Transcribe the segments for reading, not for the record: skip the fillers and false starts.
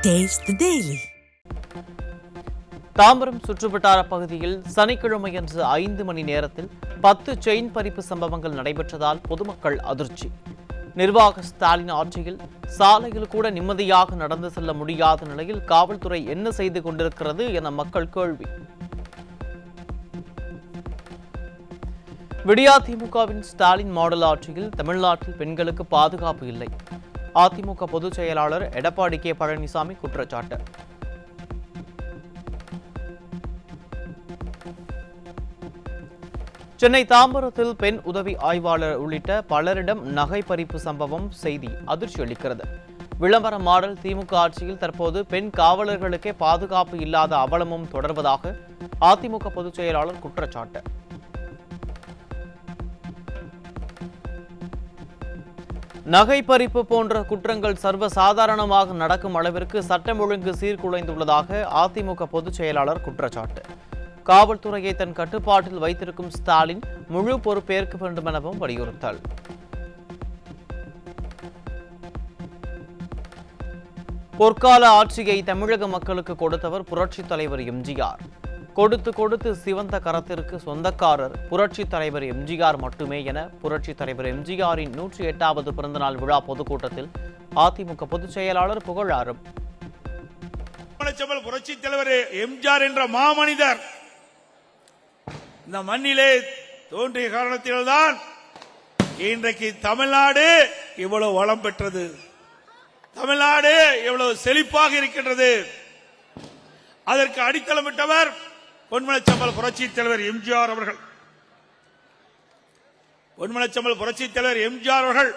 Taste the Daily. Tambaram சுற்றுவட்டார பகுதியில் சனிக்கிழமையன்று 5 மணி நேரத்தில் 10 செயின் பறிப்பு சம்பவங்கள் நடைபெற்றதால் பொதுமக்கள் அதிர்ச்சி. நிர்வாக ஸ்டாலின் ஆட்சியில் சாலையில் கூட நிம்மதியாக நடந்து செல்ல முடியாத நிலையில் காவல்துறை என்ன செய்து கொண்டிருக்கிறது என மக்கள் கேள்வி. விடியா திமுகவின் ஸ்டாலின் மாடல் ஆட்சியில் தமிழ்நாட்டில் பெண்களுக்கு பாதுகாப்பு இல்லை. அதிமுக பொதுச் செயலாளர் எடப்பாடி கே பழனிசாமி குற்றச்சாட்டு. சென்னை தாம்பரத்தில் பெண் உதவி ஆய்வாளர் உள்ளிட்ட பலரிடம் நகை பறிப்பு சம்பவம் செய்தி அதிர்ச்சி அளிக்கிறது. விளம்பர மாடல் திமுக ஆட்சியில் தற்போது பெண் காவலர்களுக்கே பாதுகாப்பு இல்லாத அவலமும் தொடர்வதாக அதிமுக பொதுச் செயலாளர் குற்றச்சாட்டு. நகை பறிப்பு போன்ற குற்றங்கள் சர்வசாதாரணமாக நடக்கும் அளவிற்கு சட்டம் ஒழுங்கு சீர்குலைந்துள்ளதாக அதிமுக பொதுச் செயலாளர் குற்றச்சாட்டு. காவல்துறையை தன் கட்டுப்பாட்டில் வைத்திருக்கும் ஸ்டாலின் முழு பொறுப்பேற்க வேண்டும் எனவும் வலியுறுத்தல். பொற்கால ஆட்சியை தமிழக மக்களுக்கு கொடுத்தவர் புரட்சித் தலைவர் எம்ஜிஆர். கொடுத்து கொடுத்து சிவந்த கரத்திற்கு சொந்தக்காரர் புரட்சித் தலைவர் எம்ஜிஆர் மட்டுமே என புரட்சித் தலைவர் எம்ஜிஆரின் 108வது பிறந்தநாள் விழா பொதுக்கூட்டத்தில் அதிமுக பொதுச் செயலாளர் புகழாரம். புரட்சித் தலைவர் எம்ஜிஆர் என்ற மாமனிதர் இந்த மண்ணிலே தோன்றிய காரணத்தில்தான் இன்றைக்கு தமிழ்நாடு இவ்வளவு வளம் பெற்றது, தமிழ்நாடு இவ்வளவு செழிப்பாக இருக்கின்றது. அதற்கு அடித்தளமிட்டவர் பொன்மனச்சம்பல் புரட்சித் தலைவர் எம்ஜிஆர் அவர்கள். பொன்மனச்சம்பல் புரட்சித் தலைவர் எம்ஜிஆர் அவர்கள்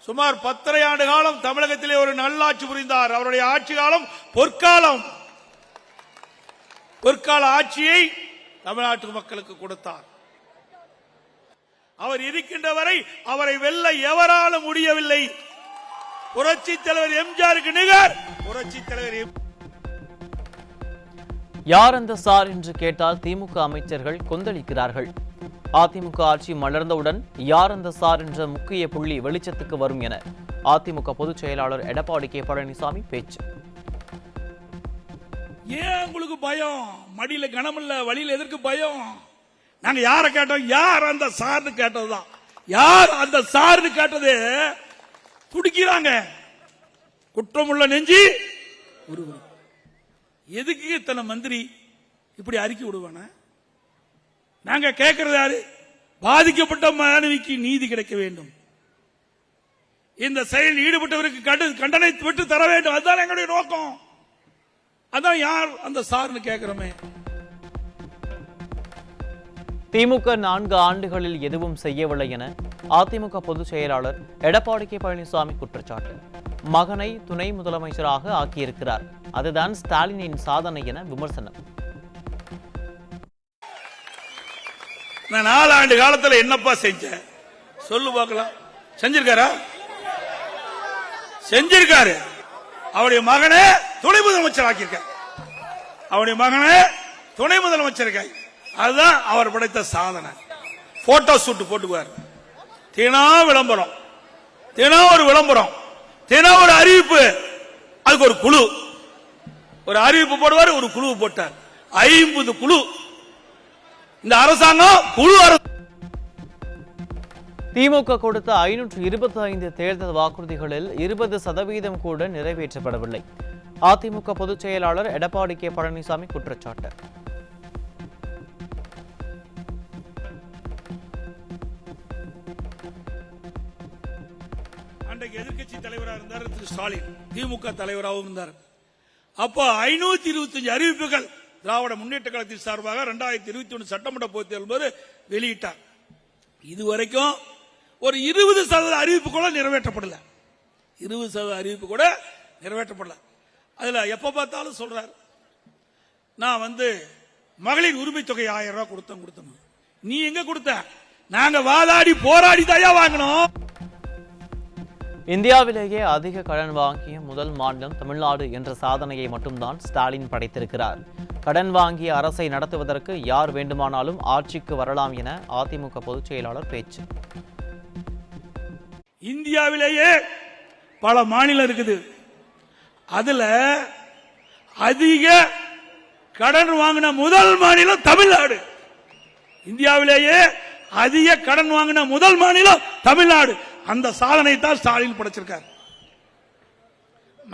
சுமார் 10 ஆண்டு காலம் தமிழகத்திலே ஒரு நல்லாட்சி புரிந்தார். அவருடைய ஆட்சி காலம் பொற்காலம். பொற்கால ஆட்சியை தமிழ்நாட்டு மக்களுக்கு கொடுத்தார். அவர் இருக்கின்ற வரை அவரை வெல்ல எவராலும் முடியவில்லை. புரட்சித் தலைவர் எம்ஜிஆருக்கு நிகர் புரட்சித் தலைவர். யார் அந்த சார் என்று கேட்டால் திமுக அமைச்சர்கள் கொந்தளிக்கிறார்கள். அதிமுக ஆட்சி மலர்ந்தவுடன் யார் அந்த சார் என்ற முக்கிய புள்ளி வெளிச்சத்துக்கு வரும் என அதிமுக பொதுச் செயலாளர் எடப்பாடி கே பழனிசாமி பேச்சு. ஏன் உங்களுக்கு பயம்? மடியில கனமில்ல, வழியில எதற்கு பயம்? நாங்க யார கேட்டோம்? யார் அந்த சார்னு கேட்டதுதான். யார் அந்த சார்னு கேட்டது துடிக்கிறாங்க. குற்றமுள்ள நெஞ்சி ஒருவர். எதுக்கு இத்தனை மந்திரி இப்படி அறிக்கை விடுவான? நாங்க கேட்கறது யாரு? பாதிக்கப்பட்ட மாணவிக்கு நீதி கிடைக்க வேண்டும். இந்த செயலில் ஈடுபட்டவருக்கு கண்டனை விட்டு தர வேண்டும். அதுதான் எங்களுடைய நோக்கம். அதான் யார் அந்த சார்னு கேட்கிறோமே. திமுக 4 ஆண்டுகளில் எதுவும் செய்யவில்லை என அதிமுக பொதுச் செயலாளர் எடப்பாடி கே பழனிசாமி குற்றச்சாட்டு. மகனை துணை முதலமைச்சராக ஆக்கியிருக்கிறார், அதுதான் ஸ்டாலினின் சாதனை என விமர்சனம். நான் 4 ஆண்டு காலத்தில் என்னப்பா செஞ்ச சொல்லு பார்க்கலாம். செஞ்சிருக்காரா? செஞ்சிருக்காரு. அவருடைய மகனே துணை முதலமைச்சர் ஆக்கியிருக்க. அவருடைய மகனே துணை முதலமைச்சர். அதுதான் அவர் படைத்த சாதனை. போட்டோ ஷூட் போட்டுக்குவார். தினம் விளம்பரம், தினம் ஒரு விளம்பரம், தினம் ஒரு அறிவிப்பு. அதுக்கு ஒரு குழு, ஒரு அறிவிப்பு போடுவார், ஒரு குழு போட்டார். 50 குழு. இந்த அரசாங்கம் குழு. திமுக கொடுத்த 525 தேர்தல் வாக்குறுதிகளில் 20% கூட நிறைவேற்றப்படவில்லை. அதிமுக பொதுச் செயலாளர் எடப்பாடி கே பழனிசாமி குற்றச்சாட்டு. அன்றைக்கு எதிர்கட்சி தலைவராக இருந்தார் திரு ஸ்டாலின், திமுக தலைவராகவும் இருந்தார். அப்போ 525 அறிவிப்புகள் திராவிட முன்னேற்ற கழகத்தின் சார்பாக 2021 சட்டமன்ற பொதுத் தேர்தல் போது வெளியிட்டார். இதுவரைக்கும் ஒரு 20% அறிவிப்பு கூட நிறைவேற்றப்படல. 20% அறிவிப்பு கூட நிறைவேற்றப்படல. அதுல எப்ப பார்த்தாலும் சொல்றார், நான் மகளிர் உரிமை தொகை 1000 ரூபாய் கொடுத்தோம். நீ எங்க கொடுத்த? நாங்க வாதாடி போராடி தாயா வாங்கணும். இந்தியாவிலேயே அதிக கடன் வாங்கிய முதல் மாநிலம் தமிழ்நாடு என்ற சாதனையை மட்டும்தான் ஸ்டாலின் படைத்திருக்கிறார். கடன் வாங்கிய அரசை நடத்துவதற்கு யார் வேண்டுமானாலும் ஆட்சிக்கு வரலாம் என அதிமுக பொதுச் செயலாளர் பேச்சு. இந்தியாவிலேயே பல மாநிலம் இருக்குது. அதுல அதிக கடன் வாங்கின முதல் மாநிலம் தமிழ்நாடு. இந்தியாவிலேயே அதிக கடன் வாங்கின முதல் மாநிலம் தமிழ்நாடு. அந்த சாதனை தான் ஸ்டாலின் படைச்சிருக்கார்.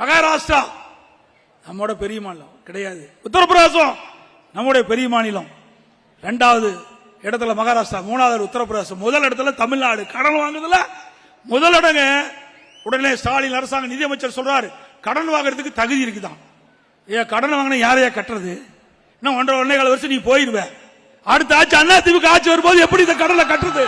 மகாராஷ்டிரா நம்மோட பெரிய மாநிலம் கிடையாது. உத்தரப்பிரதேசம் நம்முடைய பெரிய மாநிலம். இரண்டாவது இடத்துல மகாராஷ்டிரா, மூணாவது உத்தரப்பிரதேசம், முதல் இடத்துல தமிழ்நாடு. கடன் வாங்குறதுல முதல் இடங்க. உடனே ஸ்டாலின் அரசாங்க நிதியமைச்சர் சொல்றாரு, கடன் வாங்குறதுக்கு தகுதி இருக்குதான். ஏன் கடன் வாங்கின யாரையா கட்டுறது? இன்னும் 1.5 வருஷம் நீ போயிருவ. அடுத்த ஆட்சி அண்ணா திமுக ஆட்சி வரும்போது எப்படி இந்த கடனை கட்டுறது?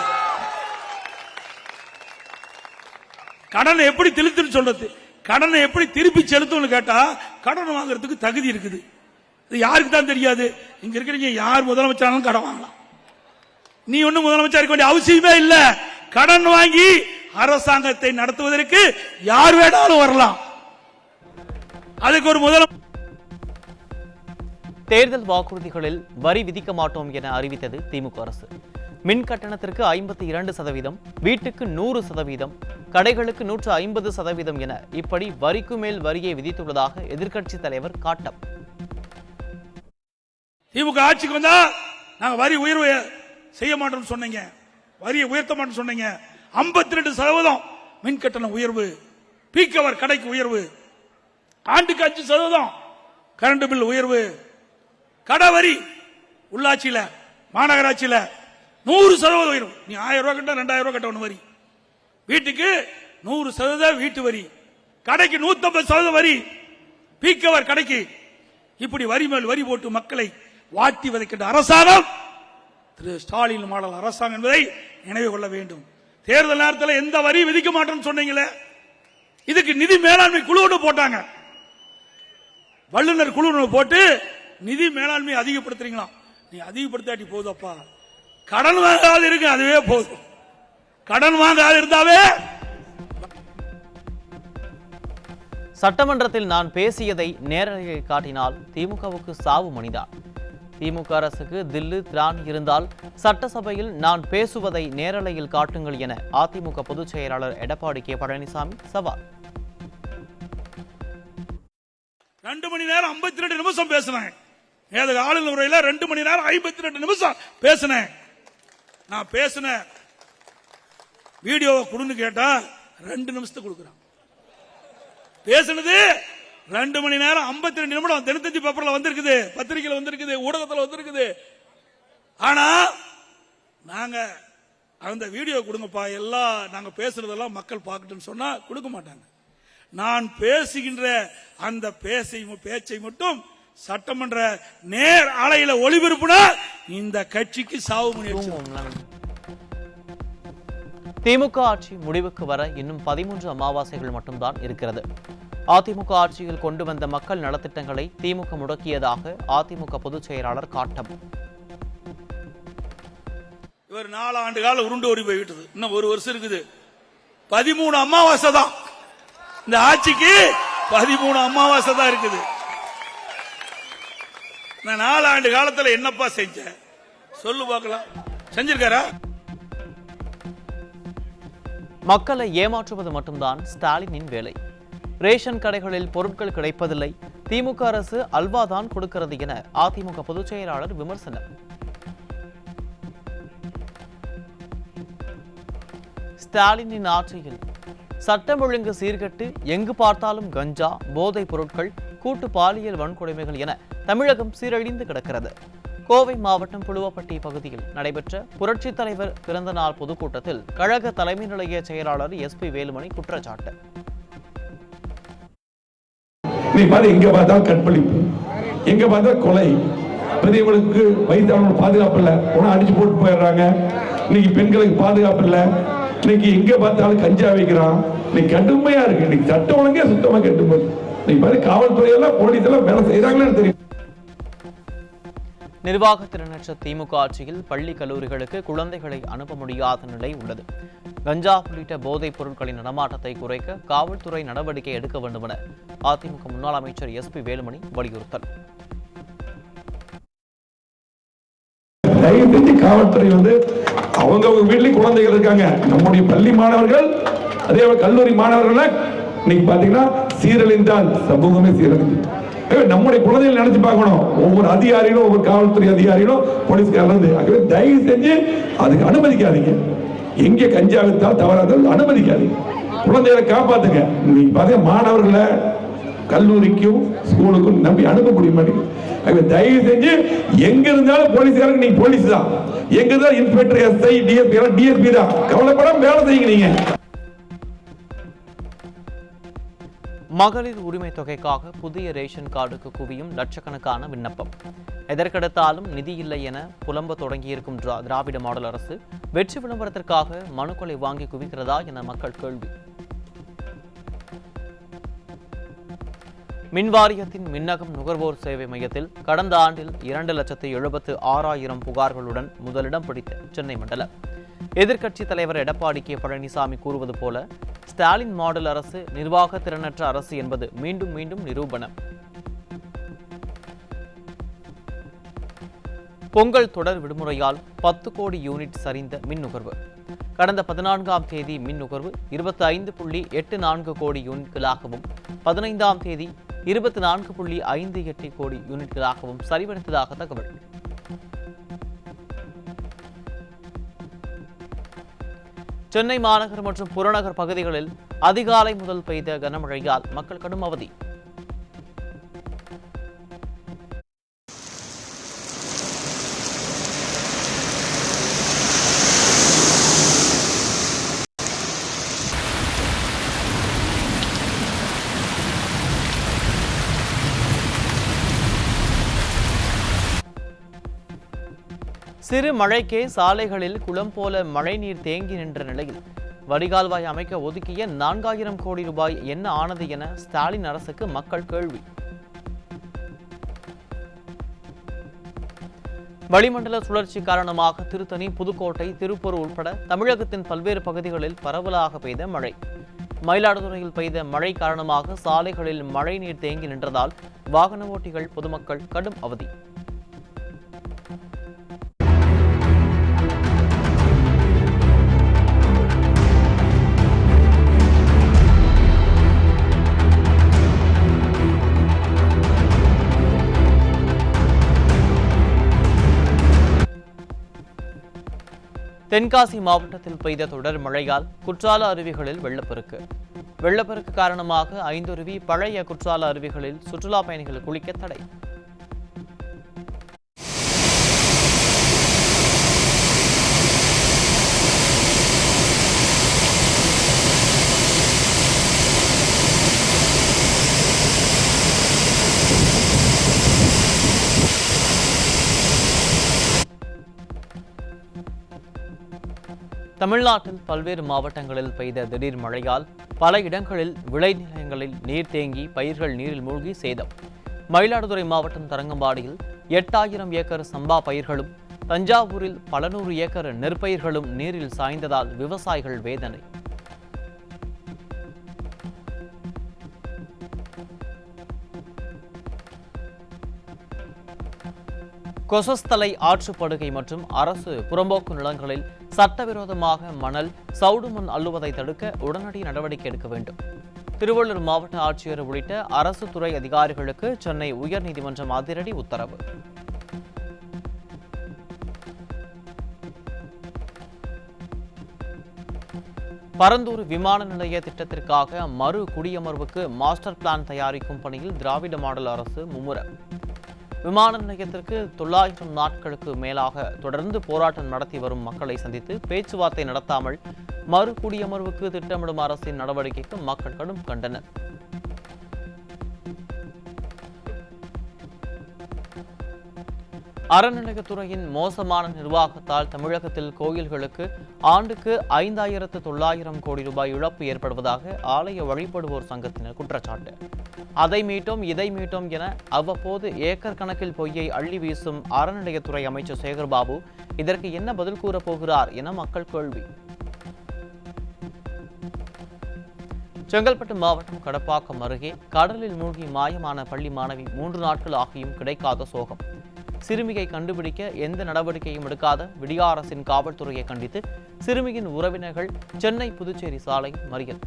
கடனை எப்படி திருத்துன்னு சொல்றது? கடனை எப்படி திருப்பி செலுத்தும்னு கேட்டா கடன் வாங்குறதுக்கு தகுதி இருக்குது. இது யாருக்கு தான் தெரியாது? இங்க இருக்கிறீங்க யார் முதலமைச்சராலும் கடன் வாங்கலாம். நீ ஒன்னும் முதலமைச்சர் இருக்க வேண்டிய அவசியமே இல்ல. கடன் வாங்கி அரசாங்கத்தை நடத்துவதற்கு யார் வேணாலும் வரலாம். அதுக்கு ஒரு தேர்தல் வாக்குறுதிகளில் வரி விதிக்க மாட்டோம் என அறிவித்தது திமுக அரசு. மின் கட்டணத்திற்கு 52%, வீட்டுக்கு 100%, கடைகளுக்கு 150% என இப்படி வரிக்கு மேல் வரியை விதித்துள்ளதாக எதிர்க்கட்சி தலைவர் காட்டம். திமுக ஆட்சிக்கு வந்தா நாங்க வரி உயர்வு செய்ய மாட்டோம் சொன்னீங்க, வரியை உயர்த்த மாட்டோம் சொன்னீங்க. 52% மின் கட்டணம் உயர்வு, பீக்கவர் கடைக்கு உயர்வு, ஆண்டுக்கு 5% கரண்ட் பில் உயர்வு, கடை வரி உள்ளாட்சியில மாநகராட்சியில 100% உயர்வு. நீ 1000 ரூபாய் கட்ட 2000 ரூபாய் கட்ட ஒண்ணு வரி. வீட்டுக்கு 100% வீட்டு வரி, கடைக்கு 150% வரி, பீக்கவர் கடைக்கு. இப்படி வரி மேல் வரி போட்டு மக்களை வாட்டி வதைக்கின்ற அரசாங்கம் திரு ஸ்டாலின் மாடல் அரசாங்கம் என்பதை நினைவு கொள்ள வேண்டும். தேர்தல் நேரத்தில் எந்த வரி விதிக்க மாட்டோம்னு சொன்னீங்களே, இதுக்கு நிதி மேலாண்மை குழு ஒன்று போட்டாங்க. வல்லுநர் குழு போட்டு நிதி மேலாண்மை அதிகப்படுத்துறீங்களா? நீ அதிகப்படுத்தாட்டி போதுப்பா, கடன் வாங்காது இருக்கு, அதுவே போதும். கடன் வாங்காது இருந்தாவே. சட்டமன்றத்தில் நான் பேசியதை நேரலையில் காட்டினால் திமுகவுக்கு சாவு மணிதான். திமுக அரசுக்கு தில்லு திராணி இருந்தால் சட்டசபையில் நான் பேசுவதை நேரலையில் காட்டுங்கள் என அதிமுக பொதுச் செயலாளர் எடப்பாடி கே பழனிசாமி சவால். 2 மணி நேரம் 52 நிமிஷம் பேசினேன். ஆளுநர் உரையில 2 மணி நேரம் 52 நிமிஷம் பேசினேன். நான் பேசின வீடியோவை கொடுன்னு கேட்டா 2 நிமிஷத்துக்கு கொடுக்குறான். பேசினது 2 மணி நேரம் 52 நிமிடம். தினத்தந்தி பேப்பர்ல வந்திருக்குது, பத்திரிகையில் வந்திருக்குது, ஊடகத்தில் வந்திருக்குது. ஆனா நாங்க அந்த வீடியோ கொடுங்கப்பா, எல்லாம் நாங்க பேசுறதெல்லாம் மக்கள் பார்க்கட்டும்னு சொன்னா கொடுக்க மாட்டாங்க. நான் பேசுகின்ற அந்த பேச்சை மட்டும் சட்டமன்ற நேர் அலையில ஒளிபரப்புனா இந்த கட்சிக்கு சாவு மணி. திமுக ஆட்சி முடிவுக்கு வர இன்னும் 13 அமாவாசைகள் மட்டும்தான் இருக்கிறது. அதிமுக ஆட்சியில் கொண்டு வந்த மக்கள் நலத்திட்டங்களை திமுக முடக்கியதாக அதிமுக பொதுச் செயலாளர் காட்டம். இவர் 4 ஆண்டு காலம் உருண்டு ஓடி போய்விட்டது. இன்னும் 1 வருஷம் இருக்குது. 13 அமாவாசை தான் இந்த ஆட்சிக்கு. 13 அமாவாசை தான் இருக்குது. 4 ஆண்டு காலத்தில் என்னப்பா செஞ்ச சொல்லு பார்க்கலாம். செஞ்சிருக்காரா? மக்களை ஏமாற்றுவது மட்டும்தான் ஸ்டாலினின் வேலை. ரேஷன் கடைகளில் பொருட்கள் கிடைப்பதில்லை, திமுக அரசு அல்வாதான் கொடுக்கிறது என அதிமுக பொதுச் செயலாளர் விமர்சனம். ஸ்டாலினின் ஆட்சியில் சட்டம் ஒழுங்கு சீர்கட்டு, எங்கு பார்த்தாலும் கஞ்சா, போதைப் பொருட்கள், கூட்டு பாலியல் வன்கொடுமைகள் என தமிழகம் சீரழிந்து கிடக்கிறது. கோவை மாவட்டம் புலுவப்பட்டி பகுதியில் நடைபெற்ற புரட்சித் தலைவர் பிறந்தநாள் பொதுக்கூட்டத்தில் கழக தலைமை நிலைய செயலாளர் SP வேலுமணி குற்றச்சாட்டு. எங்க பார்த்தாலும் கற்பழிப்பு, எங்க பார்த்தா கொலை, பெரியவர்களுக்கு வயதானவங்களுக்கு பாதுகாப்பு இல்ல, அடிச்சு போட்டு போயிடுறாங்க. இன்னைக்கு பெண்களுக்கு பாதுகாப்பு இல்ல. இன்னைக்கு எங்க பார்த்தாலும் கஞ்சா வைக்கிறான். இன்னைக்கு கடுமையா இருக்கு. இன்னைக்கு சட்ட ஒழுங்கே சுத்தமா கெட்டு போகுது. இன்னைக்கு பாரு காவல்துறையெல்லாம் போலீஸ் எல்லாம் வேலை செய்யறாங்கன்னு தெரியும். நிர்வாக திறனற்ற திமுக ஆட்சியில் பள்ளி கல்லூரிகளுக்கு குழந்தைகளை அனுப்ப முடியாத நிலை உள்ளது. கஞ்சா உள்ளிட்ட போதைப் பொருட்களின் நடமாட்டத்தை குறைக்க காவல்துறை நடவடிக்கை எடுக்க வேண்டும் என அதிமுக முன்னாள் அமைச்சர் SP வேலுமணி வலியுறுத்தல். தயவு செஞ்சு காவல்துறை அவங்க வீட்டில் குழந்தைகள் இருக்காங்க. நம்முடைய பள்ளி மாணவர்கள், அதே கல்லூரி மாணவர்கள் இன்னைக்கு பாத்தீங்கன்னா சீரழிந்தால் சமூகமே சீரழிந்து. நம்முடைய குழந்தைகள் நினைச்சு பார்க்கணும், ஒவ்வொரு அதிகாரிகளும் ஒவ்வொரு காவல்துறை அதிகாரிகளும் போலீஸ்காரங்க. ஆகவே தயவு செஞ்சு அதுக்கு அனுமதிக்காதீங்க. எங்கே கஞ்சா வித்தால் தவறாத அனுமதிக்காதீங்க. குழந்தைகளை காப்பாத்துங்க. நீங்க பாத்தீங்க மாணவர்களை கல்லூரிக்கும் ஸ்கூலுக்கும் நம்பி அனுப்ப முடிய மாட்டேங்குது. தயவு செஞ்சு எங்க இருந்தாலும் போலீஸ்காரங்க நீங்க போலீஸ் தான், எங்க இருந்தாலும் இன்ஸ்பெக்டர், எஸ்ஐ, டிஎஸ்பி தான், கவலைப்படாம வேலை செய்யுங்க. நீங்க மகளிர் உரிமை தொகைக்காக புதிய ரேஷன் கார்டுக்கு குவியும் லட்சக்கணக்கான விண்ணப்பம். எதற்கெடுத்தாலும் நிதி இல்லை என புலம்ப தொடங்கியிருக்கும் திராவிட மாடல் அரசு வெற்றி விளம்பரத்திற்காக மனுக்களை வாங்கி குவிக்கிறதா என மக்கள் கேள்வி. மின்வாரியத்தின் மின்னகம் நுகர்வோர் சேவை மையத்தில் கடந்த ஆண்டில் 2,76,000 புகார்களுடன் முதலிடம் பிடித்த சென்னை மண்டலம். எதிர்க்கட்சித் தலைவர் எடப்பாடி கே பழனிசாமி கூறுவது போல ஸ்டாலின் மாடல் அரசு நிர்வாக திறனற்ற அரசு என்பது மீண்டும் மீண்டும் நிரூபணம். பொங்கல் தொடர் விடுமுறையால் 10 கோடி யூனிட் சரிந்த மின் நுகர்வு. கடந்த 14ஆம் தேதி மின் நுகர்வு 25.84 கோடி யூனிட்களாகவும் 15ஆம் தேதி 24.58 கோடி யூனிட்களாகவும் சரிவடைந்ததாக தகவல். சென்னை மாநகர் மற்றும் புறநகர் பகுதிகளில் அதிகாலை முதல் பெய்த கனமழையால் மக்கள் கடும் அவதி. சிறு மழைக்கே சாலைகளில் குளம் போல மழைநீர் தேங்கி நின்ற நிலையில் வடிகால்வாய் அமைக்க ஒதுக்கிய 4000 கோடி ரூபாய் என்ன ஆனது என ஸ்டாலின் அரசுக்கு மக்கள் கேள்வி. வளிமண்டல சுழற்சி காரணமாக திருத்தணி, புதுக்கோட்டை, திருப்பூர் உட்பட தமிழகத்தின் பல்வேறு பகுதிகளில் பரவலாக பெய்த மழை. மயிலாடுதுறையில் பெய்த மழை காரணமாக சாலைகளில் மழைநீர் தேங்கி நின்றதால் வாகன ஓட்டிகள், பொதுமக்கள் கடும் அவதி. தென்காசி மாவட்டத்தில் பெய்த தொடர் மழையால் குற்றால அருவிகளில் வெள்ளப்பெருக்கு. வெள்ளப்பெருக்கு காரணமாக 5 அருவி, பழைய குற்றால அருவிகளில் சுற்றுலா பயணிகள் குளிக்க தடை. தமிழ்நாட்டில் பல்வேறு மாவட்டங்களில் பெய்த திடீர் மழையால் பல இடங்களில் விளைநிலங்களில் நீர் தேங்கி பயிர்கள் நீரில் மூழ்கி சேதம். மயிலாடுதுறை மாவட்டம் தரங்கம்பாடியில் 8000 ஏக்கர் சம்பா பயிர்களும், தஞ்சாவூரில் பல 100 ஏக்கர் நெற்பயிர்களும் நீரில் சாய்ந்ததால் விவசாயிகள் வேதனை. கொசஸ்தலை ஆற்றுப்படுகை மற்றும் அரசு புறம்போக்கு நிலங்களில் சட்டவிரோதமாக மணல், சவுடு மண் அள்ளுவதை தடுக்க உடனடி நடவடிக்கை எடுக்க வேண்டும். திருவள்ளூர் மாவட்ட ஆட்சியர் உள்ளிட்ட அரசு துறை அதிகாரிகளுக்கு சென்னை உயர்நீதிமன்றம் அதிரடி உத்தரவு. பரந்தூர் விமான நிலைய திட்டத்திற்காக மறு குடியமர்வுக்கு மாஸ்டர் பிளான் தயாரிக்கும் பணியில் திராவிட மாடல் அரசு மும்முரம். விமான நிலையத்திற்கு 900 நாட்களுக்கு மேலாக தொடர்ந்து போராட்டம் நடத்தி வரும் மக்களை சந்தித்து பேச்சுவார்த்தை நடத்தாமல் மறு குடியமர்வுக்கு திட்டமிடும் அரசின் நடவடிக்கைக்கு மக்கள் கடும் கண்டனர். அறநிலையத்துறையின் மோசமான நிர்வாகத்தால் தமிழகத்தில் கோயில்களுக்கு ஆண்டுக்கு 5,900 கோடி ரூபாய் இழப்பு ஏற்படுவதாக ஆலய வழிபடுவோர் சங்கத்தினர் குற்றச்சாட்டு. அதை மீட்டோம், இதை மீட்டோம் என அவ்வப்போது ஏக்கர் கணக்கில் பொய்யை அள்ளி வீசும் அறநிலையத்துறை அமைச்சர் சேகர்பாபு இதற்கு என்ன பதில் கூறப் போகிறார் என மக்கள் கேள்வி. செங்கல்பட்டு மாவட்டம் கடப்பாக்கம் அருகே கடலில் மூழ்கி மாயமான பள்ளி மாணவி 3 நாட்கள் ஆகியும் கிடைக்காத சோகம். சிறுமியை கண்டுபிடிக்க எந்த நடவடிக்கையும் எடுக்காத விடிய அரசின் காவல்துறையை கண்டித்து சிறுமியின் உறவினர்கள் சென்னை புதுச்சேரி சாலை மறியல்.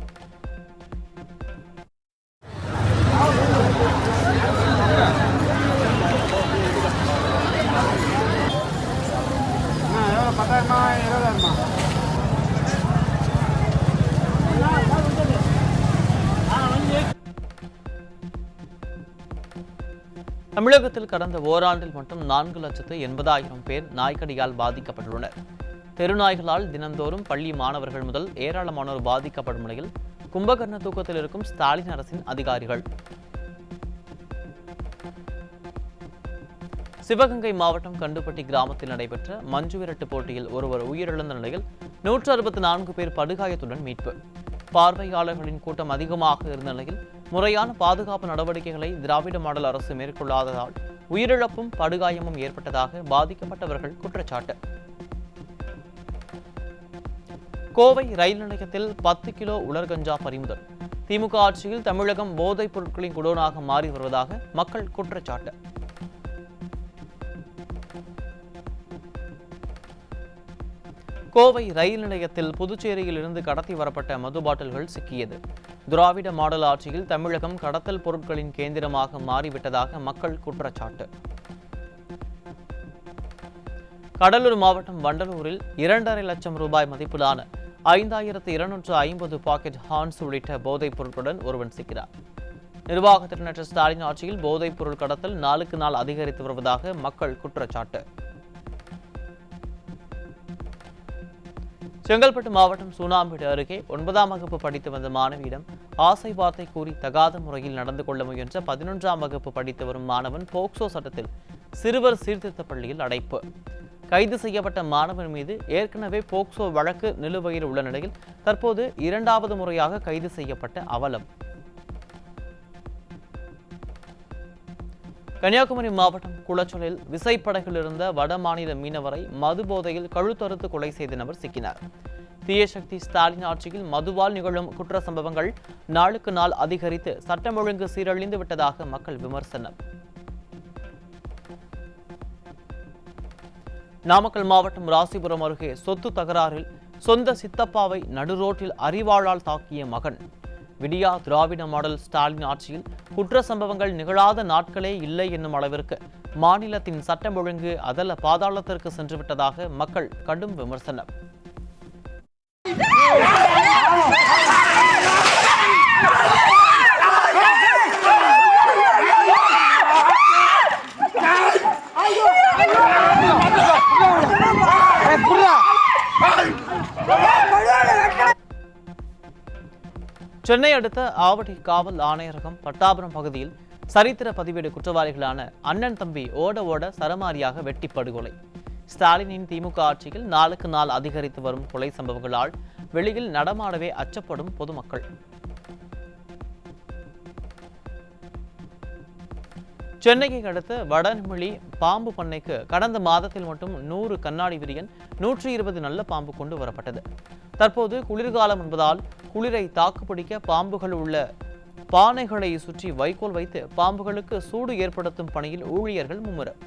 தமிழகத்தில் கடந்த ஓராண்டில் மட்டும் 4,80,000 பேர் நாய்க்கடியால் பாதிக்கப்பட்டுள்ளனர். தெருநாய்களால் தினந்தோறும் பள்ளி மாணவர்கள் முதல் ஏராளமானோர் பாதிக்கப்படும் நிலையில் கும்பகர்ண தூக்கத்தில் இருக்கும் ஸ்டாலின் அரசின் அதிகாரிகள். சிவகங்கை மாவட்டம் கண்டுப்பட்டி கிராமத்தில் நடைபெற்ற மஞ்சு விரட்டு போட்டியில் ஒருவர் உயிரிழந்த நிலையில் 164 பேர் படுகாயத்துடன் மீட்பு. பார்வையாளர்களின் கூட்டம் அதிகமாக இருந்த நிலையில் முறையான பாதுகாப்பு நடவடிக்கைகளை திராவிட மாடல் அரசு மேற்கொள்ளாததால் உயிரிழப்பும் படுகாயமும் ஏற்பட்டதாக பாதிக்கப்பட்டவர்கள் குற்றச்சாட்டு. கோவை ரயில் நிலையத்தில் 10 கிலோ உலர்கஞ்சா பறிமுதல். திமுக ஆட்சியில் தமிழகம் போதைப் பொருட்களின் குடோனாக மாறி வருவதாக மக்கள் குற்றச்சாட்டு. கோவை ரயில் நிலையத்தில் புதுச்சேரியில் இருந்து கடத்தி வரப்பட்ட மது பாட்டில்கள் சிக்கியது. திராவிட மாடல் ஆட்சியில் தமிழகம் கடத்தல் பொருட்களின் கேந்திரமாக மாறிவிட்டதாக மக்கள் குற்றச்சாட்டு. கடலூர் மாவட்டம் வண்டலூரில் 2.5 லட்சம் ரூபாய் மதிப்பிலான 5,250 பாக்கெட் ஹான்ஸ் உள்ளிட்ட போதைப் பொருட்களுடன் ஒருவன் சிக்கிறார். நிர்வாகத்தினர் ஸ்டாலின் ஆட்சியில் போதைப் பொருள் கடத்தல் நாளுக்கு நாள் அதிகரித்து வருவதாக மக்கள் குற்றச்சாட்டு. செங்கல்பட்டு மாவட்டம் சூனாம்பேடு அருகே 9ஆம் வகுப்பு படித்து வந்த மாணவியிடம் ஆசை வார்த்தை கூறி தகாத முறையில் நடந்து கொள்ள முயன்ற 11ஆம் வகுப்பு படித்து வரும் மாணவன் போக்சோ சட்டத்தில் சிறுவர் சீர்திருத்த பள்ளியில் அடைப்பு. கைது செய்யப்பட்ட மாணவன் மீது ஏற்கனவே போக்சோ வழக்கு நிலுவையில் உள்ள நிலையில் தற்போது 2வது முறையாக கைது செய்யப்பட்ட அவலம். கன்னியாகுமரி மாவட்டம் குளச்சலில் விசைப்படகில் இருந்த வட மாநில மீனவரை மது போதையில் கழுத்தறுத்து கொலை செய்த நபர் சிக்கினார். தீயசக்தி ஸ்டாலின் ஆட்சியில் மதுவால் நிகழும் குற்ற சம்பவங்கள் நாளுக்கு நாள் அதிகரித்து சட்டம் ஒழுங்கு சீரழிந்து விட்டதாக மக்கள் விமர்சனம். நாமக்கல் மாவட்டம் ராசிபுரம் அருகே சொத்து தகராறில் சொந்த சித்தப்பாவை நடுரோட்டில் அரிவாளால் தாக்கிய மகன். விடியா திராவிட மாடல் ஸ்டாலின் ஆட்சியில் குற்ற சம்பவங்கள் நிகழாத நாட்களே இல்லை என்னும் அளவிற்கு மாநிலத்தின் சட்டம் ஒழுங்கு அதல பாதாளத்திற்கு சென்றுவிட்டதாக மக்கள் கடும் விமர்சனம். சென்னை அடுத்த ஆவடி காவல் ஆணையரகம் பட்டாபுரம் பகுதியில் சரித்திர பதிவேடு குற்றவாளிகளான அண்ணன் தம்பி ஓட ஓட சரமாரியாக வெட்டி படுகொலை. ஸ்டாலினின் திமுக ஆட்சியில் நாளுக்கு நாள் அதிகரித்து வரும் கொலை சம்பவங்களால் வெளியில் நடமாடவே அச்சப்படும் பொதுமக்கள். சென்னையை அடுத்த வடநெமிலி பாம்பு பண்ணைக்கு கடந்த மாதத்தில் மட்டும் 100 கண்ணாடி விரியன் 120 நல்ல பாம்பு கொண்டு வரப்பட்டது. தற்போது குளிர்காலம் என்பதால் குளிரை தாக்குப்பிடிக்க பாம்புகள் உள்ள பானைகளை சுற்றி வைக்கோல் வைத்து பாம்புகளுக்கு சூடு ஏற்படுத்தும் பணியில் ஊழியர்கள் மும்முரம்.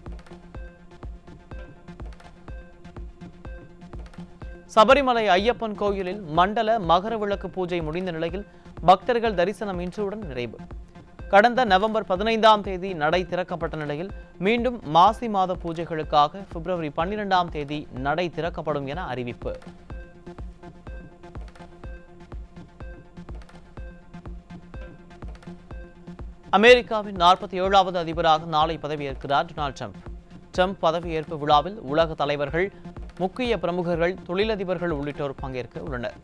சபரிமலை ஐயப்பன் கோயிலில் மண்டல மகர விளக்கு பூஜை முடிந்த நிலையில் பக்தர்கள் தரிசனம் இன்றுடன் நிறைவு. கடந்த நவம்பர் 15ஆம் தேதி நடை திறக்கப்பட்ட நிலையில் மீண்டும் மாசி மாத பூஜைகளுக்காக பிப்ரவரி 12ஆம் தேதி நடை திறக்கப்படும் என அறிவிப்பு. அமெரிக்காவின் 47வது அதிபராக நாளை பதவியேற்கிறார் டொனால்ட் ட்ரம்ப். ட்ரம்ப் பதவியேற்பு விழாவில் உலக தலைவர்கள், முக்கிய பிரமுகர்கள், தொழிலதிபர்கள் உள்ளிட்டோர் பங்கேற்க உள்ளனர்.